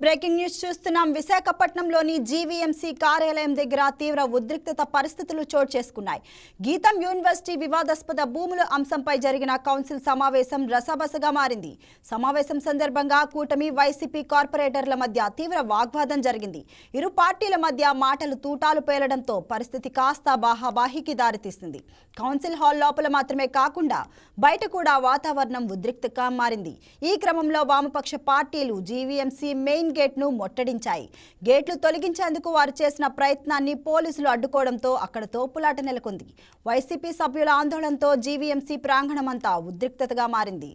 Breaking news చూస్తున్నాం. విశాఖపట్నంలోని GVMC కార్యాలయం దగ్గర తీవ్ర ఉద్రిక్తత పరిస్థితులు చోటు చేసుకున్నాయి. గీతం యూనివర్సిటీ వివాదాస్పద భూముల అంశంపై జరిగిన కౌన్సిల్ సమావేశం రసబసగా మారింది. సమావేశం సందర్భంగా కూటమి వైసీపీ కార్పొరేటర్ల మధ్య తీవ్ర వాగ్వాదం జరిగింది. ఇరు పార్టీల మధ్య మాటలు తూటాలు పేలడంతో పరిస్థితి కాస్త బాహాబాహికి దారితీసింది. కౌన్సిల్ హాల్ లోపల మాత్రమే కాకుండా బయట కూడా వాతావరణం ఉద్రిక్తంగా మారింది. ఈ క్రమంలో వామపక్ష పార్టీలు జీవీఎంసీ మెయిన్ గేట్ ను ముట్టడించాయి. గేట్లు తొలగించేందుకు వారు చేసిన ప్రయత్నాన్ని పోలీసులు అడ్డుకోవడంతో అక్కడ తోపులాట నెలకొంది. వైసీపీ సభ్యుల ఆందోళనతో జీవీఎంసీ ప్రాంగణమంతా ఉద్రిక్తతగా మారింది.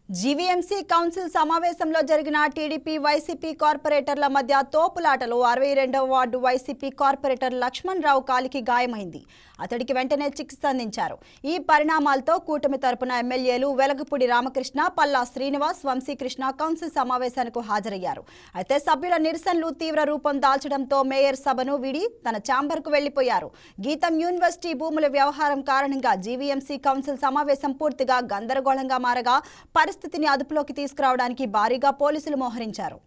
జీవీఎంసీ కౌన్సిల్ సమావేశంలో జరిగిన టీడీపీ వైసీపీ కార్పొరేటర్ల మధ్య తోపులాటలో 62వ వార్డు వైసీపీ కార్పొరేటర్ లక్ష్మణ్ రావు కాలికి గాయమైంది. అతడికి వెంటనే చికిత్స అందించారు. ఈ పరిణామాలతో కూటమి తరపున ఎమ్మెల్యేలు వెలగపూడి రామకృష్ణ, పల్లా శ్రీనివాస్, వంశీకృష్ణ కౌన్సిల్ సమావేశానికి హాజరయ్యారు. అయితే సభ్యుల నిరసనలు తీవ్ర రూపం దాల్చడంతో మేయర్ సభను వీడి తన ఛాంబర్కు వెళ్లిపోయారు. గీతం యూనివర్సిటీ భూముల వ్యవహారం కారణంగా జీవీఎంసీ కౌన్సిల్ సమావేశం పూర్తిగా గందరగోళంగా మారగా పరిస్థితిని అదుపులోకి తీసుకురావడానికి భారీగా పోలీసులు మోహరించారు.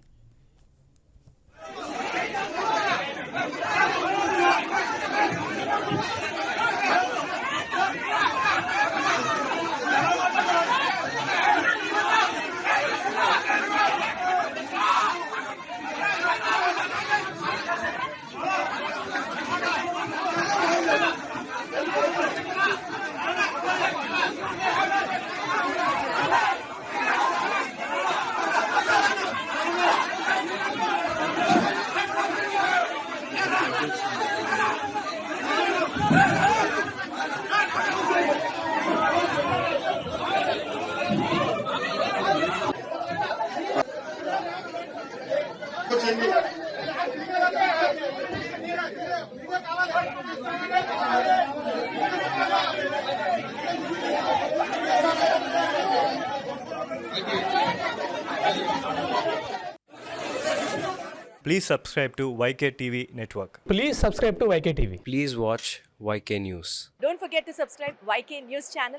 Please subscribe to YK TV Network. Please subscribe to YK TV. Please watch YK News. Don't forget to subscribe YK News channel.